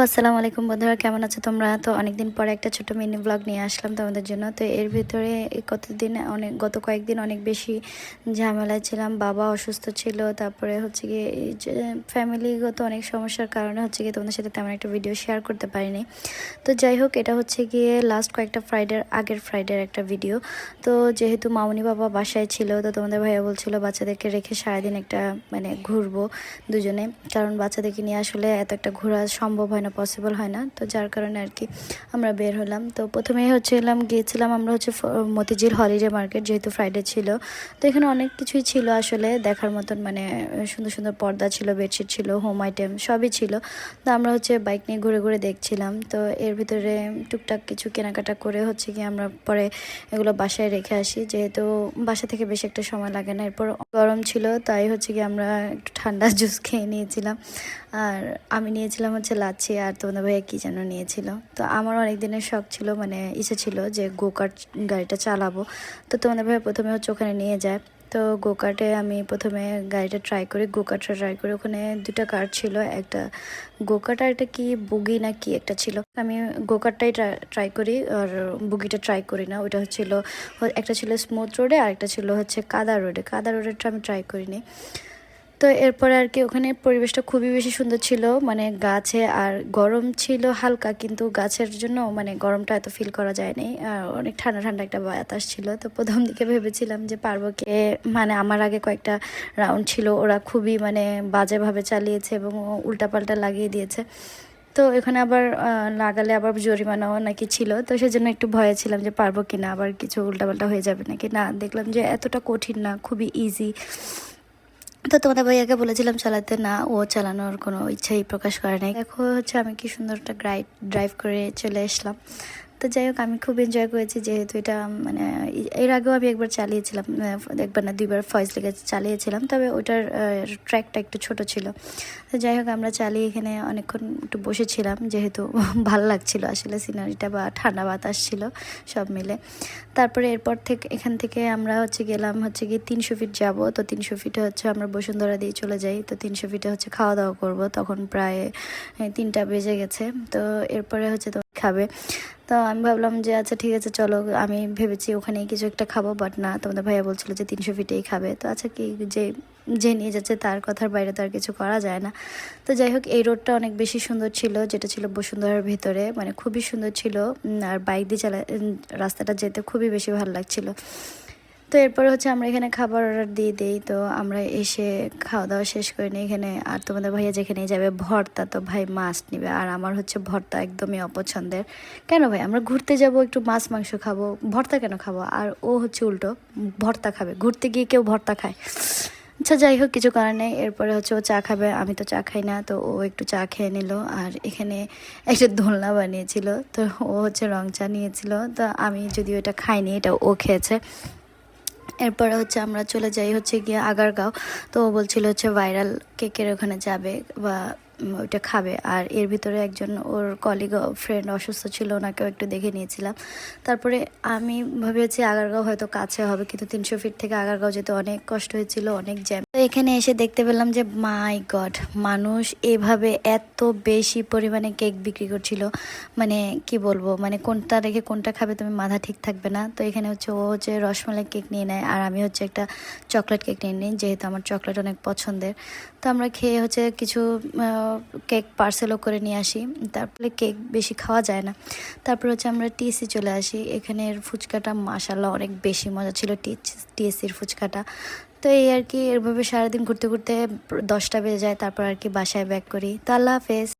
আসসালামু আলাইকুম বন্ধুরা, কেমন আছো তোমরা? তো অনেকদিন পরে একটা ছোট মিনি ব্লগ নিয়ে আসলাম তোমাদের জন্য। তো এর ভিতরে গত কয়েকদিন অনেক বেশি ঝামেলায় ছিলাম। বাবা অসুস্থ ছিল, তারপরে হচ্ছে গিয়ে এই যে ফ্যামিলিগত অনেক সমস্যার কারণে হচ্ছে গিয়ে তোমাদের সাথে তেমন একটা ভিডিও শেয়ার করতে পারিনি। তো যাই হোক, এটা হচ্ছে গিয়ে লাস্ট কয়েকটা আগের ফ্রাইডের একটা ভিডিও। তো যেহেতু মামুনি বাবা বাসায় ছিল, তো তোমাদের ভাইয়া বলছিল বাচ্চাদেরকে রেখে সারাদিন একটা ঘুরবো দুজনে, কারণ বাচ্চাদেরকে নিয়ে আসলে এত একটা ঘোরা সম্ভব হয় না, পসিবল হয় না। তো যার কারণে আর কি আমরা বের হলাম। তো প্রথমেই গিয়েছিলাম আমরা মতিঝিল হলিডে মার্কেট, যেহেতু ফ্রাইডে ছিল। তো এখানে অনেক কিছুই ছিল আসলে দেখার মতন, সুন্দর সুন্দর পর্দা ছিল, বেডশিট ছিল, হোম আইটেম সবই ছিল। তো আমরা বাইক নিয়ে ঘুরে ঘুরে দেখছিলাম। তো এর ভিতরে টুকটাক কিছু কেনাকাটা করে আমরা পরে এগুলো বাসায় রেখে আসি, যেহেতু বাসা থেকে বেশি একটা সময় লাগে না। এরপর গরম ছিল, তাই আমরা একটু ঠান্ডা জুস খেয়ে নিয়েছিলাম। আর আমি নিয়েছিলাম লাচ্ছি, আর তোমাদের ভাইয়া কী যেন নিয়েছিল। তো আমার অনেক দিনের শখ ছিল, ইচ্ছে ছিল যে গোকার্ট গাড়িটা চালাবো। তো তোমাদের ভাইয়া প্রথমে ওখানে নিয়ে যায়। তো গোকার্টে আমি প্রথমে গাড়িটা গোকার্টটা ট্রাই করি। ওখানে দুটা কার ছিল, একটা গোকার্ট আর একটা কি বুগি না কি একটা ছিল। আমি গোকার্টটাই ট্রাই করি, আর বুগিটা ট্রাই করি না। ওইটা একটা ছিল স্মুথ রোডে, আর একটা ছিল কাদা রোডেরটা আমি ট্রাই করিনি। তো এরপরে আর কি ওখানে পরিবেশটা খুবই বেশি সুন্দর ছিল, গাছে, আর গরম ছিল হালকা, কিন্তু গাছের জন্য গরমটা এত ফিল করা যায়নি। আর অনেক ঠান্ডা ঠান্ডা একটা বাতাস ছিল। তো প্রথম দিকে ভেবেছিলাম যে পারবো কি, আমার আগে কয়েকটা রাউন্ড ছিল, ওরা খুবই বাজেভাবে চালিয়েছে এবং উল্টাপাল্টা লাগিয়ে দিয়েছে। তো এখানে আবার লাগালে আবার জরিমানাও নাকি ছিল। তো সেজন্য একটু ভয়ে ছিলাম যে পারবো কিনা, আবার কিছু উল্টাপাল্টা হয়ে যাবে নাকি। না, দেখলাম যে এতটা কঠিন না, খুবই ইজি। তো তোমাদের ভাইয়াকে বলেছিলাম চালাতে, না, ও চালানোর কোনো ইচ্ছাই প্রকাশ করে নাই। দেখো আমি কি সুন্দর একটা ড্রাইভ করে চলে আসলাম। তো যাই হোক, আমি খুব এনজয় করেছি, যেহেতু এটা এর আগেও আমি একবার চালিয়েছিলাম, একবার না দুইবার ফয়েজ লেগে চালিয়েছিলাম, তবে ওটার ট্র্যাকটা একটু ছোট ছিল। তো যাই হোক, আমরা চালিয়ে এখানে অনেকক্ষণ একটু বসেছিলাম, যেহেতু ভালো লাগছিল আসলে সিনারিটা, বা ঠান্ডা বাতাস ছিল সব মিলে। তারপরে এখান থেকে আমরা গেলাম গিয়ে 300 ফিট যাব। তো 300 ফিটে আমরা বসুন্ধরা দিয়ে চলে যাই। তো 300 ফিটে খাওয়া দাওয়া করব, তখন প্রায় 3টা বেজে গেছে। তো এরপরে তো খাবে। তো আমি ভাবলাম যে আচ্ছা ঠিক আছে চলো, আমি ভেবেছি ওখানেই কিছু একটা খাবো, বাট না, তোমাদের ভাইয়া বলছিল যে 300 ফিটেই খাবে। তো আচ্ছা, কি যে নিয়ে যাচ্ছে তার কথার বাইরে তো আর কিছু করা যায় না। তো যাই হোক, এই রোডটা অনেক বেশি সুন্দর ছিল, যেটা ছিল বসুন্ধরার ভিতরে, খুবই সুন্দর ছিল। আর বাইক দিয়ে রাস্তাটা যেতে খুবই বেশি ভালো লাগছিল। তো এরপরে আমরা এখানে খাবার অর্ডার দিয়ে দিই। তো আমরা এসে খাওয়া দাওয়া শেষ করে নিই এখানে। আর তোমাদের ভাইয়া যেখানে যাবে ভর্তা, তো ভাই মাছ নিবে, আর আমার ভর্তা একদমই অপছন্দের। কেন ভাই, আমরা ঘুরতে যাব, একটু মাছ মাংস খাবো, ভর্তা কেন খাবো? আর ও উল্টো ভর্তা খাবে, ঘুরতে গিয়ে কেউ ভর্তা খায়? আচ্ছা যাই হোক, কিছু করার নেই। এরপরে ও চা খাবে, আমি তো চা খাই না, তো ও একটু চা খেয়ে নিল। আর এখানে একটা দোলনা বানিয়েছিল, তো ও রং চা নিয়েছিল। তো আমি যদিও এটা খাইনি, এটা ও খেয়েছে। এরপরে আমরা চলে যাই গিয়ে আগারগাঁও। তো ও বলছিল ভাইরাল কেকের ওখানে যাবে, বা ওইটা খাবে। আর এর ভিতরে একজন ওর কলিগ ফ্রেন্ড অসুস্থ ছিল, ওনাকেও একটু দেখে নিয়েছিলাম। তারপরে আমি ভেবেছি আগারগাঁও হয়তো কাছে হবে, কিন্তু 300 ফিট থেকে আগারগাঁও যেতে অনেক কষ্ট হয়েছিল, অনেক জ্যাম। তো এখানে এসে দেখতে পেলাম যে মাই গড, মানুষ এভাবে এত বেশি পরিমাণে কেক বিক্রি করছিল, কি বলবো, কোনটা রেখে কোনটা খাবে তুমি মাথা ঠিক থাকবে না। তো এখানে ও রসমালাই কেক নিয়ে নেয়, আর আমি একটা চকলেট কেক নিয়ে নিই, যেহেতু আমার চকলেট অনেক পছন্দের। তো আমরা খেয়ে কিছু কেক পার্সেলও করে নিয়ে আসি। তারপরে কেক বেশি খাওয়া যায় না। তারপর আমরা টিএসসি চলে আসি। এখানের ফুচকাটা মাশাআল্লাহ অনেক বেশি মজা ছিল, টিএসসির ফুচকাটা। তো এই আর কি, এরভাবে সারাদিন ঘুরতে ঘুরতে 10টা বেজে যায়। তারপর আর কি বাসায় ব্যাক করি। তো আল্লাহ হাফেজ।